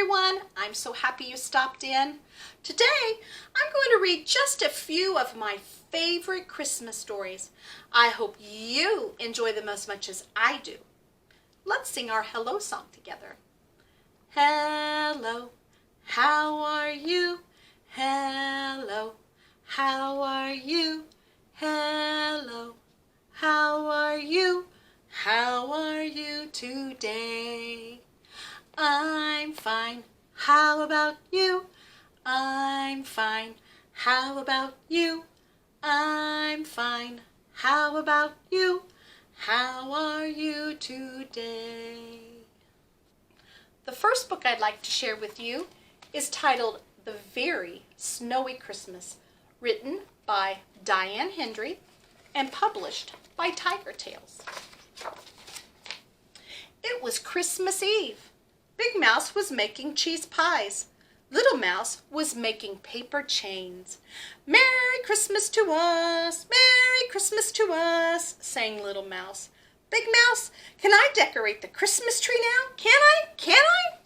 everyone. I'm so happy you stopped in. Today, I'm going to read just a few of my favorite Christmas stories. I hope you enjoy them as much as I do. Let's sing our hello song together. Hello, how are you? Hello, how are you? Hello, how are you? How are you today? I'm fine. How about you? I'm fine. How about you? I'm fine. How about you? How are you today? The first book I'd like to share with you is titled The Very Snowy Christmas, written by Diane Hendry and published by Tiger Tales. It was Christmas Eve. Big Mouse was making cheese pies. Little Mouse was making paper chains. Merry Christmas to us, Merry Christmas to us, sang Little Mouse. Big Mouse, can I decorate the Christmas tree now? Can I? Can I?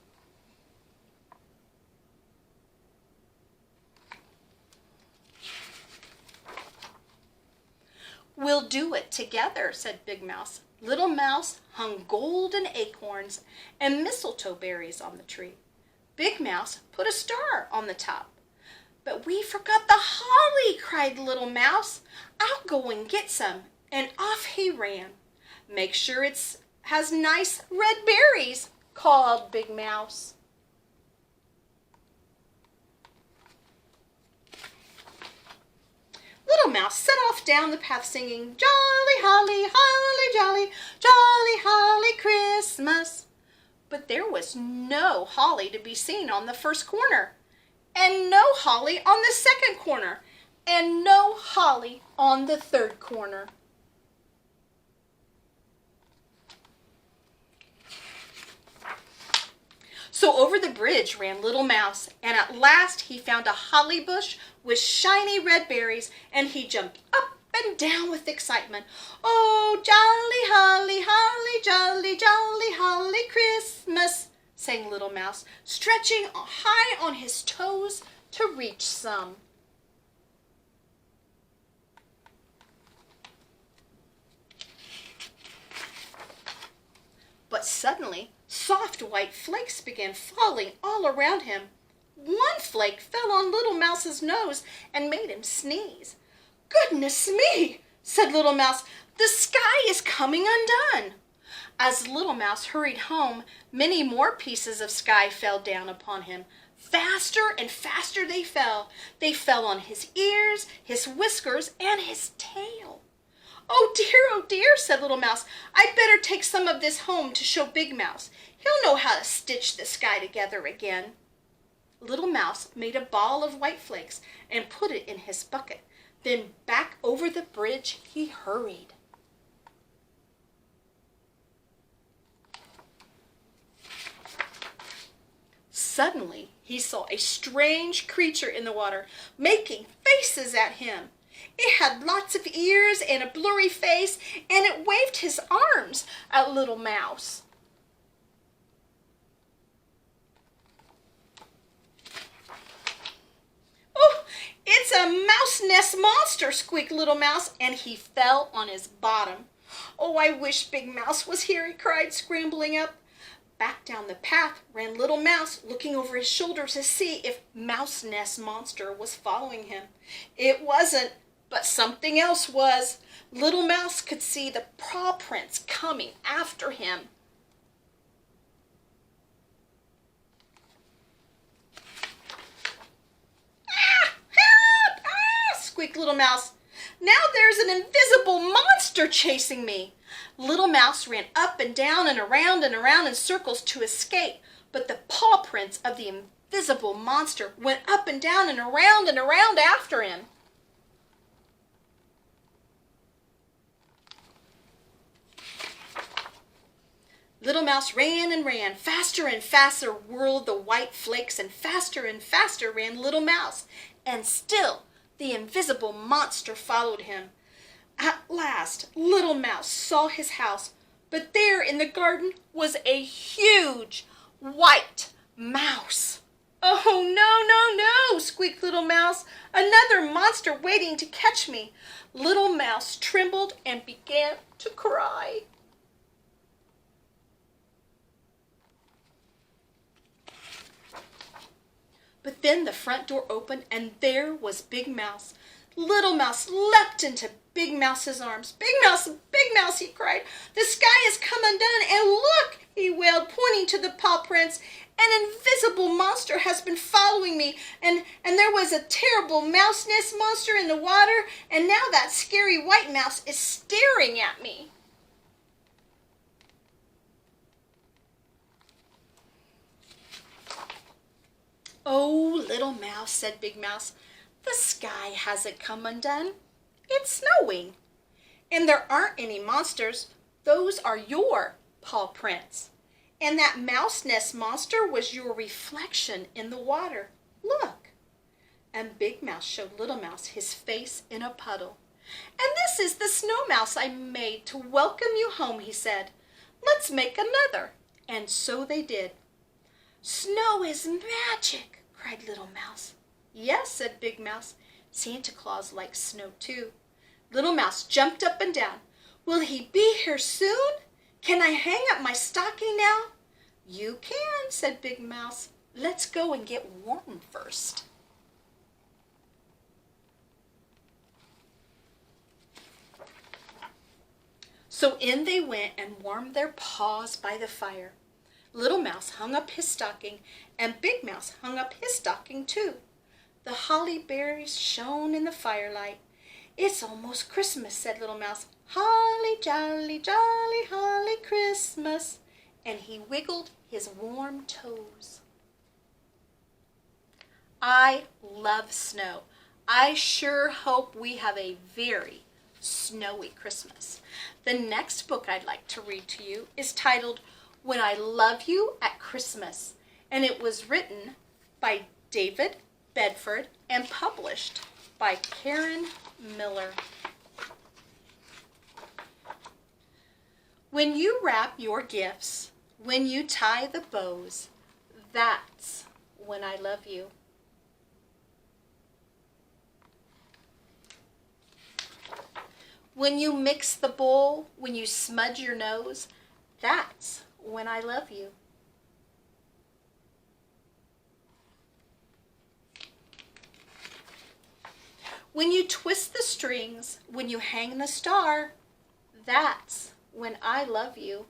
We'll do it together, said Big Mouse. Little Mouse hung golden acorns and mistletoe berries on the tree. Big Mouse put a star on the top. But we forgot the holly, cried Little Mouse. I'll go and get some. And off he ran. Make sure it has nice red berries, called Big Mouse. Little Mouse set off down the path singing, Jolly, holly, holly, jolly, jolly, holly Christmas. But there was no holly to be seen on the first corner, and no holly on the second corner, and no holly on the third corner. So over the bridge ran Little Mouse, and at last he found a holly bush with shiny red berries, and he jumped up and down with excitement. Oh, jolly, holly, holly, jolly, jolly, holly Christmas, sang Little Mouse, stretching high on his toes to reach some. But suddenly, soft white flakes began falling all around him. One flake fell on Little Mouse's nose and made him sneeze. Goodness me, said Little Mouse, the sky is coming undone. As Little Mouse hurried home, many more pieces of sky fell down upon him. Faster and faster they fell. They fell on his ears, his whiskers, and his tail. Oh dear, said Little Mouse. I'd better take some of this home to show Big Mouse. He'll know how to stitch the sky together again. Little Mouse made a ball of white flakes and put it in his bucket. Then back over the bridge he hurried. Suddenly he saw a strange creature in the water, making faces at him. It had lots of ears and a blurry face, and it waved his arms at Little Mouse. Oh, it's a mouse nest monster, squeaked Little Mouse, and he fell on his bottom. Oh, I wish Big Mouse was here, he cried, scrambling up. Back down the path ran Little Mouse, looking over his shoulder to see if Mouse Nest Monster was following him. It wasn't, but something else was. Little Mouse could see the paw prints coming after him. Ah! Help! Ah! Squeaked Little Mouse. Now there's an invisible monster chasing me. Little Mouse ran up and down and around in circles to escape, but the paw prints of the invisible monster went up and down and around after him. Little Mouse ran and ran. Faster and faster whirled the white flakes, and faster ran Little Mouse. And still the invisible monster followed him. At last, Little Mouse saw his house, but there in the garden was a huge, white, Mouse. "Oh, no, no, no," squeaked little Mouse. "Another monster waiting to catch me." Little Mouse trembled and began to cry. But then the front door opened and there was Big Mouse. Little Mouse leapt into Big Mouse's arms. Big Mouse," he cried. "The sky has come undone, and look," he wailed, pointing to the paw prints. "An invisible monster has been following me, and there was a terrible mouse nest monster in the water, and now that scary white mouse is staring at me." "Oh, little Mouse," said Big Mouse, "the sky hasn't come undone. It's snowing. And there aren't any monsters. Those are your paw prints. And that mouse nest monster was your reflection in the water. Look." And Big Mouse showed Little Mouse his face in a puddle. "And this is the snow mouse I made to welcome you home," he said. "Let's make another." And so they did. "Snow is magic," cried Little Mouse. "Yes," said Big Mouse. "Santa Claus likes snow too." Little Mouse jumped up and down. "Will he be here soon? Can I hang up my stocking now?" "You can," said Big Mouse. "Let's go and get warm first." So in they went and warmed their paws by the fire. Little Mouse hung up his stocking, and Big Mouse hung up his stocking too. The holly berries shone in the firelight. "It's almost Christmas," said Little Mouse. "Holly jolly, jolly, holly Christmas." And he wiggled his warm toes. I love snow. I sure hope we have a very snowy Christmas. The next book I'd like to read to you is titled When I Love You at Christmas, and it was written by David Bedford and published by Karen Miller. When you wrap your gifts, when you tie the bows, that's when I love you. When you mix the bowl, when you smudge your nose, that's when I love you. When you twist the strings, when you hang the star, that's when I love you.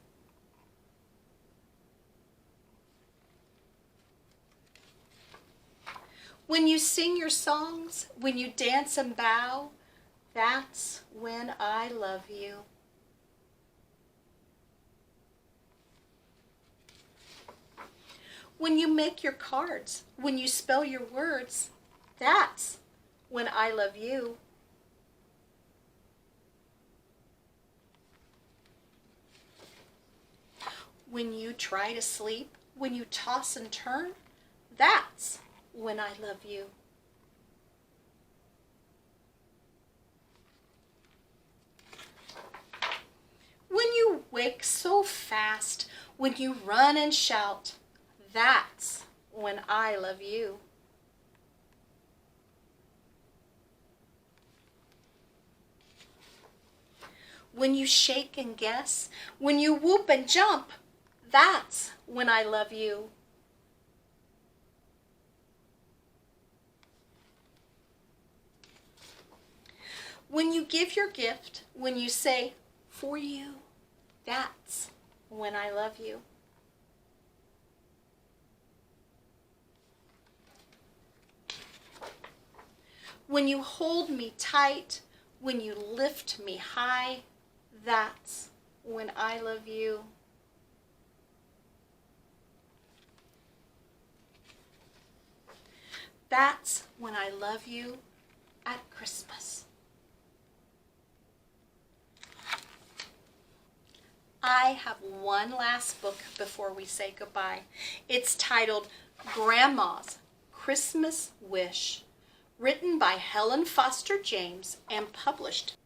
When you sing your songs, when you dance and bow, that's when I love you. When you make your cards, when you spell your words, that's when I love you. When you try to sleep, when you toss and turn, that's when I love you. When you wake so fast, when you run and shout, that's when I love you. When you shake and guess, when you whoop and jump, that's when I love you. When you give your gift, when you say, "For you," that's when I love you. When you hold me tight, when you lift me high, that's when I love you. That's when I love you at Christmas. I have one last book before we say goodbye. It's titled Grandma's Christmas Wish, written by Helen Foster James and published.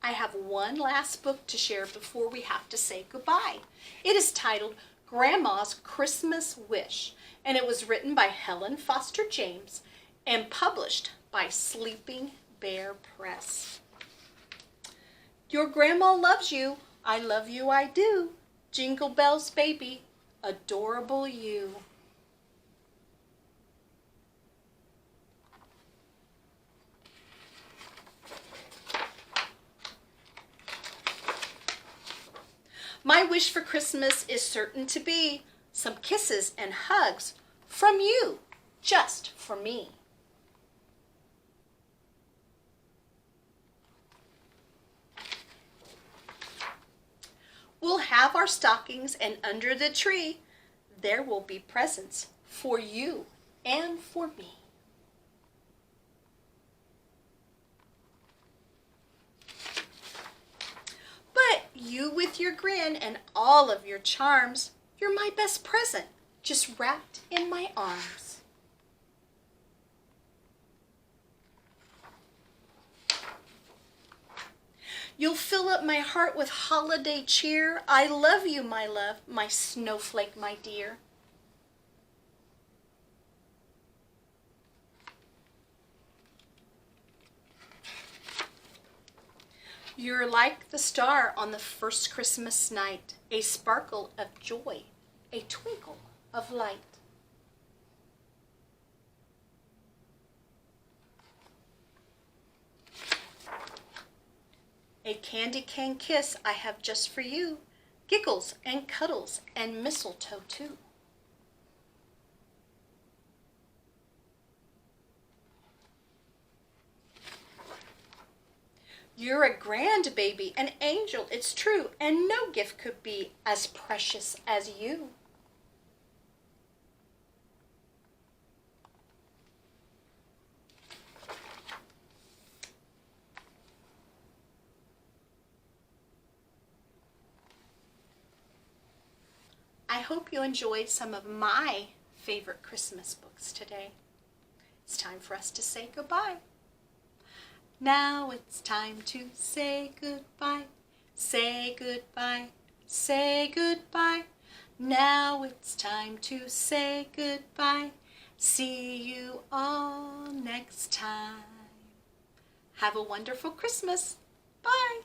I have one last book to share before we have to say goodbye. It is titled Grandma's Christmas Wish, and it was written by Helen Foster James and published by Sleeping Bear Press. Your grandma loves you. I love you, I do. Jingle bells, baby, adorable you. My wish for Christmas is certain to be some kisses and hugs from you, just for me. We'll have our stockings, and under the tree there will be presents for you and for me. But you with your grin and all of your charms, you're my best present, just wrapped in my arms. You'll fill up my heart with holiday cheer. I love you, my love, my snowflake, my dear. You're like the star on the first Christmas night, a sparkle of joy, a twinkle of light. A candy cane kiss I have just for you, giggles and cuddles and mistletoe too. You're a grand baby, an angel, it's true, and no gift could be as precious as you. I hope you enjoyed some of my favorite Christmas books today. It's time for us to say goodbye. Now it's time to say goodbye, say goodbye, say goodbye. Now it's time to say goodbye. See you all next time. Have a wonderful Christmas. Bye.